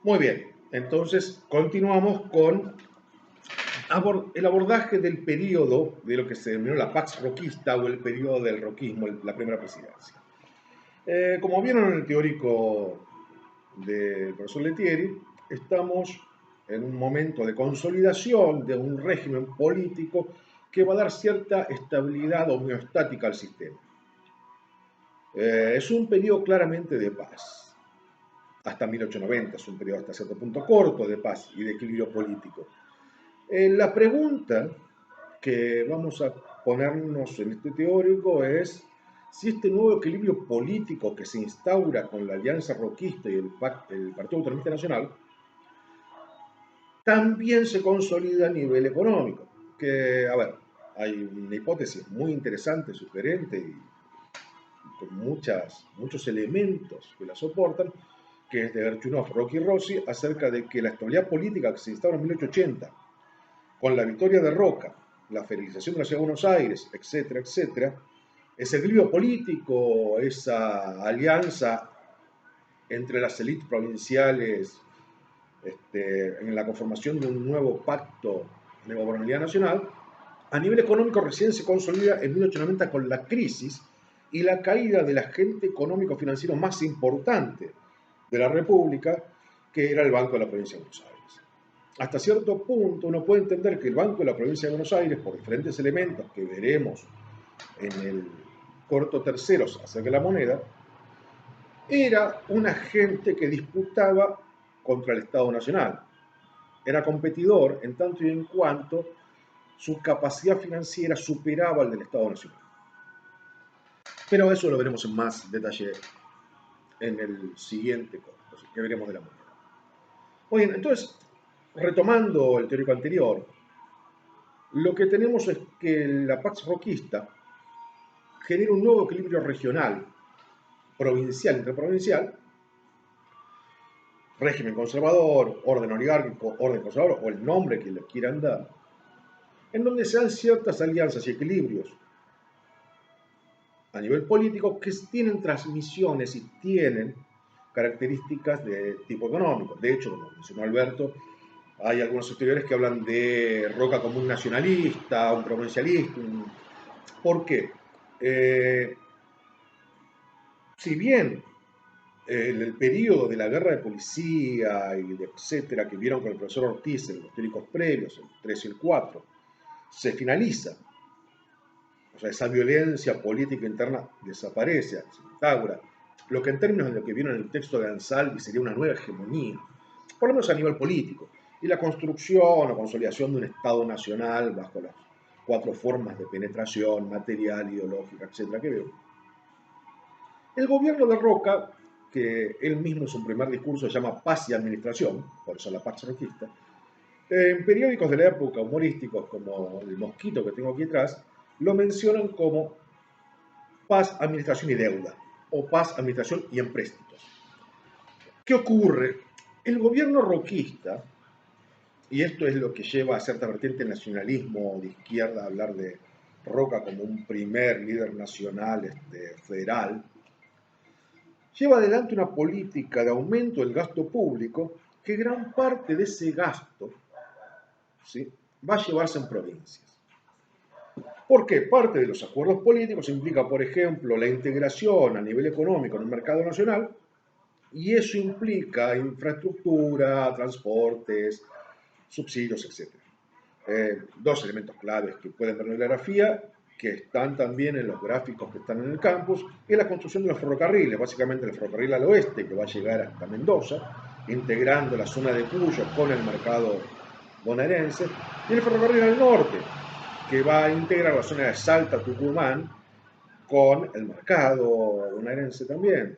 Muy bien, entonces continuamos con el abordaje del periodo de lo que se denominó la Pax Roquista o el periodo del roquismo, la primera presidencia. Como vieron en el teórico del profesor Letieri, estamos en un momento de consolidación de un régimen político que va a dar cierta estabilidad homeostática al sistema. Es un periodo claramente de paz. Hasta 1890 es un periodo hasta cierto punto corto de paz y de equilibrio político. La pregunta que vamos a ponernos en este teórico es si este nuevo equilibrio político que se instaura con la Alianza Roquista y el Partido Autonomista Nacional también se consolida a nivel económico. Que, a ver, hay una hipótesis muy interesante, sugerente y con muchos elementos que la soportan, que es de Gerchunov, Rocky Rossi, acerca de que la estabilidad política que se instaura en 1880 con la victoria de Roca, la federalización de la ciudad de Buenos Aires, etcétera, etcétera, ese equilibrio político, esa alianza entre las élites provinciales en la conformación de un nuevo pacto de gobernabilidad nacional, a nivel económico recién se consolida en 1890 con la crisis y la caída del agente económico-financiero más importante de la República, que era el Banco de la Provincia de Buenos Aires. Hasta cierto punto uno puede entender que el Banco de la Provincia de Buenos Aires, por diferentes elementos que veremos en el corto tercero acerca de la moneda, era un agente que disputaba contra el Estado Nacional. Era competidor en tanto y en cuanto su capacidad financiera superaba al del Estado Nacional. Pero eso lo veremos en más detalle en el siguiente corto, que veremos de la moneda. Muy bien, entonces, retomando el teórico anterior, lo que tenemos es que la Pax Roquista genera un nuevo equilibrio regional, provincial, interprovincial, régimen conservador, orden oligárquico, orden conservador, o el nombre que le quieran dar, en donde se dan ciertas alianzas y equilibrios a nivel político que tienen transmisiones y tienen características de tipo económico. De hecho, como mencionó Alberto, hay algunos historiadores que hablan de Roca como un nacionalista, un provincialista. ¿Por qué? Si bien en el periodo de la guerra de policía y de etcétera que vieron con el profesor Ortiz en los teóricos previos, el 3 y el 4, se finaliza. O sea, esa violencia política interna desaparece, se instaura. Lo que en términos de lo que vieron en el texto de Ansaldi sería una nueva hegemonía, por lo menos a nivel político, y la construcción o consolidación de un Estado nacional bajo las cuatro formas de penetración material, ideológica, etcétera, que veo. El gobierno de Roca, que él mismo en su primer discurso se llama Paz y Administración, por eso la Pax Roquista, en periódicos de la época humorísticos como El Mosquito que tengo aquí atrás, lo mencionan como Paz, Administración y Deuda, o Paz, Administración y Empréstitos. ¿Qué ocurre? El gobierno roquista, y esto es lo que lleva a cierta vertiente nacionalismo de izquierda a hablar de Roca como un primer líder nacional federal, lleva adelante una política de aumento del gasto público que gran parte de ese gasto, ¿sí?, va a llevarse en provincias. Porque parte de los acuerdos políticos implica, por ejemplo, la integración a nivel económico en el mercado nacional, y eso implica infraestructura, transportes, subsidios, etc. Dos elementos claves que pueden ver en la grafía, que están también en los gráficos que están en el campus, es la construcción de los ferrocarriles, básicamente el ferrocarril al oeste, que va a llegar hasta Mendoza, integrando la zona de Cuyo con el mercado bonaerense, y el ferrocarril al norte, que va a integrar la zona de Salta, Tucumán, con el mercado bonaerense también,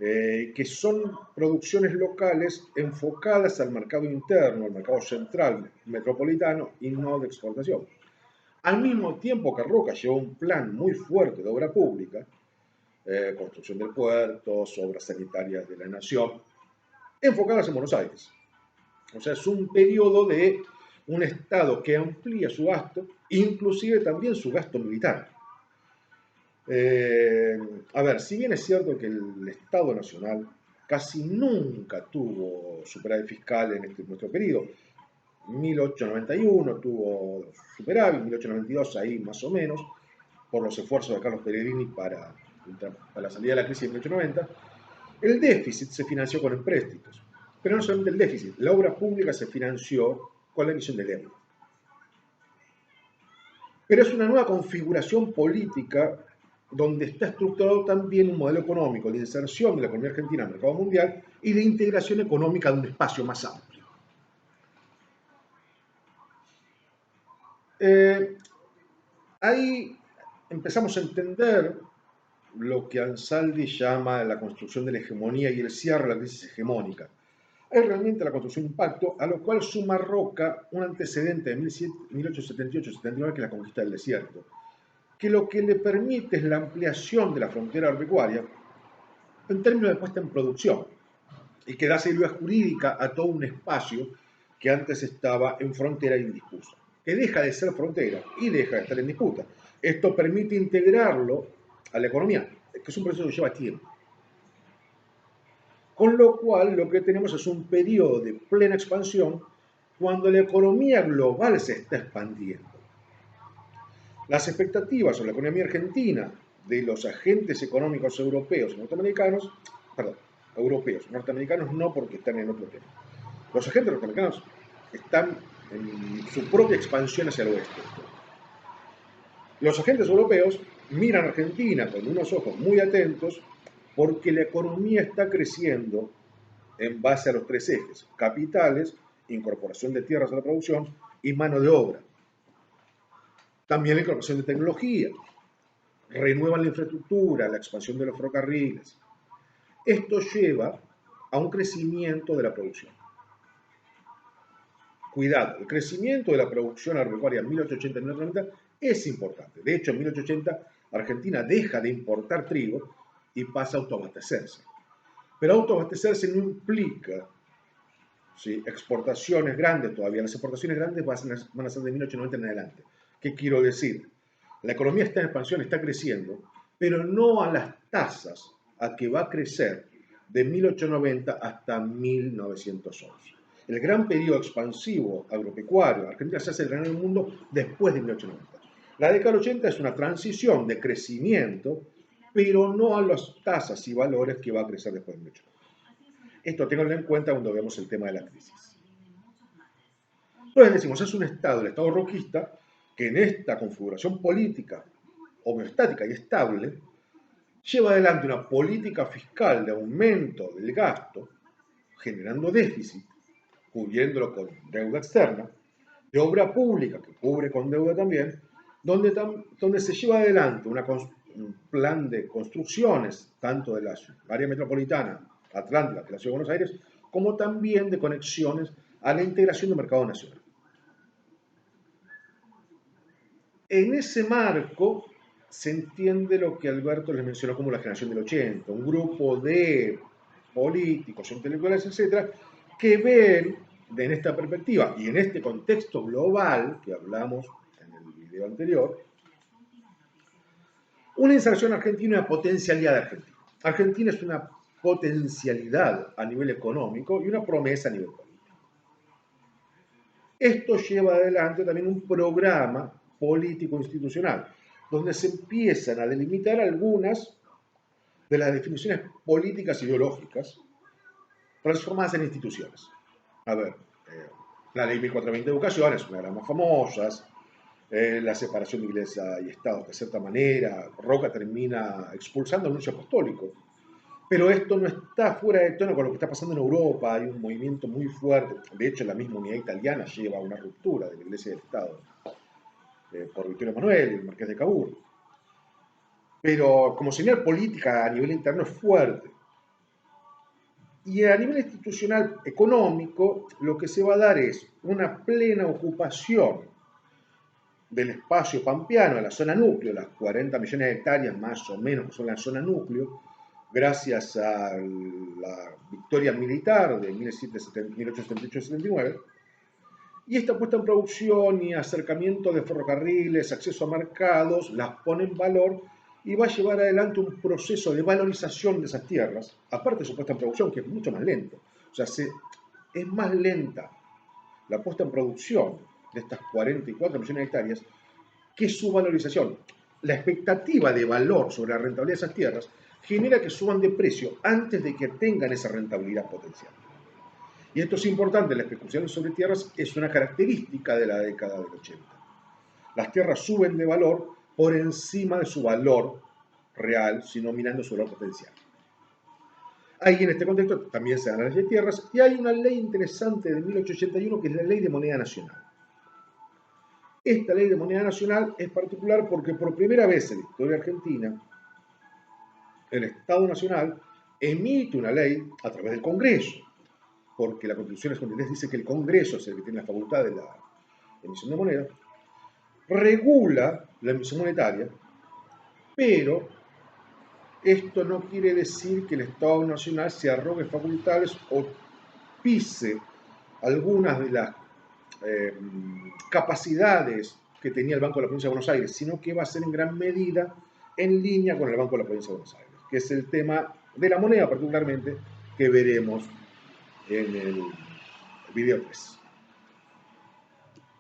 que son producciones locales enfocadas al mercado interno, al mercado central, metropolitano y no de exportación. Al mismo tiempo que Roca llevó un plan muy fuerte de obra pública, construcción de puertos, obras sanitarias de la nación, enfocadas en Buenos Aires. O sea, es un periodo de un Estado que amplía su gasto, inclusive también su gasto militar. A ver, si bien es cierto que el Estado Nacional casi nunca tuvo superávit fiscal en nuestro periodo. 1891 tuvo superávit, 1892 ahí más o menos, por los esfuerzos de Carlos Pellegrini para la salida de la crisis de 1890. El déficit se financió con empréstitos, pero no solamente el déficit, la obra pública se financió con la emisión de deuda. Pero es una nueva configuración política donde está estructurado también un modelo económico de inserción de la economía argentina al mercado mundial y de integración económica de un espacio más amplio. Ahí empezamos a entender lo que Ansaldi llama la construcción de la hegemonía y el cierre de la crisis hegemónica. Es realmente la construcción de un pacto a lo cual suma Roca un antecedente de 1878-79 que es la conquista del desierto, que lo que le permite es la ampliación de la frontera agropecuaria en términos de puesta en producción y que da seguridad jurídica a todo un espacio que antes estaba en frontera e indisputa, que deja de ser frontera y deja de estar en disputa. Esto permite integrarlo a la economía, que es un proceso que lleva tiempo. Con lo cual, lo que tenemos es un periodo de plena expansión cuando la economía global se está expandiendo. Las expectativas sobre la economía argentina de los agentes económicos europeos y norteamericanos, norteamericanos no porque están en otro tema. Los agentes norteamericanos están en su propia expansión hacia el oeste. Los agentes europeos miran a Argentina con unos ojos muy atentos porque la economía está creciendo en base a los tres ejes: capitales, incorporación de tierras a la producción y mano de obra. También la incorporación de tecnología, renuevan la infraestructura, la expansión de los ferrocarriles. Esto lleva a un crecimiento de la producción. Cuidado, el crecimiento de la producción agropecuaria en 1880 y 1890 es importante. De hecho, en 1880 Argentina deja de importar trigo y pasa a autoabastecerse. Pero autoabastecerse no implica, ¿sí?, exportaciones grandes todavía. Las exportaciones grandes van a ser de 1890 en adelante. ¿Qué quiero decir? La economía está en expansión, está creciendo, pero no a las tasas a que va a crecer de 1890 hasta 1911. El gran periodo expansivo agropecuario, Argentina se hace el gran en el mundo después de 1890. La década del 80 es una transición de crecimiento, pero no a las tasas y valores que va a crecer después de 1890. Esto tenganlo en cuenta cuando vemos el tema de la crisis. Entonces decimos, es un Estado, el Estado roquista, que en esta configuración política homeostática y estable lleva adelante una política fiscal de aumento del gasto, generando déficit, cubriéndolo con deuda externa, de obra pública, que cubre con deuda también, donde se lleva adelante un plan de construcciones, tanto de la área metropolitana, Atlántica, que es la Ciudad de Buenos Aires, como también de conexiones a la integración del mercado nacional. En ese marco se entiende lo que Alberto les mencionó como la generación del 80, un grupo de políticos, intelectuales, etcétera, que ven en esta perspectiva y en este contexto global que hablamos en el video anterior, una inserción argentina y una potencialidad de Argentina. Argentina es una potencialidad a nivel económico y una promesa a nivel político. Esto lleva adelante también un programa político institucional, donde se empiezan a delimitar algunas de las definiciones políticas ideológicas transformadas en instituciones. A ver, la ley 1420 de educación es una de las más famosas, la separación de iglesia y Estado, de cierta manera, Roca termina expulsando al nuncio apostólico. Pero esto no está fuera de tono con lo que está pasando en Europa, hay un movimiento muy fuerte, de hecho la misma unidad italiana lleva a una ruptura de la iglesia y del Estado por Vittorio Emanuele, el marqués de Cavour. Pero como señal política a nivel interno es fuerte. Y a nivel institucional económico, lo que se va a dar es una plena ocupación del espacio pampeano, de la zona núcleo, las 40 millones de hectáreas más o menos que son la zona núcleo, gracias a la victoria militar de 1878-79, y esta puesta en producción y acercamiento de ferrocarriles, acceso a mercados, las pone en valor y va a llevar adelante un proceso de valorización de esas tierras, aparte de su puesta en producción, que es mucho más lento. O sea, es más lenta la puesta en producción de estas 44 millones de hectáreas que su valorización. La expectativa de valor sobre la rentabilidad de esas tierras genera que suban de precio antes de que tengan esa rentabilidad potencial. Y esto es importante, la especulación sobre tierras es una característica de la década del 80. Las tierras suben de valor por encima de su valor real, sino mirando su valor potencial. Ahí en este contexto también se dan las leyes de tierras y hay una ley interesante de 1881 que es la Ley de Moneda Nacional. Esta Ley de Moneda Nacional es particular porque por primera vez en la historia argentina el Estado Nacional emite una ley a través del Congreso, porque la Constitución argentina dice que el Congreso es el que tiene la facultad de la emisión de moneda, regula la emisión monetaria, pero esto no quiere decir que el Estado Nacional se arrogue facultades o pise algunas de las capacidades que tenía el Banco de la Provincia de Buenos Aires, sino que va a ser en gran medida en línea con el Banco de la Provincia de Buenos Aires, que es el tema de la moneda particularmente que veremos en el video 3.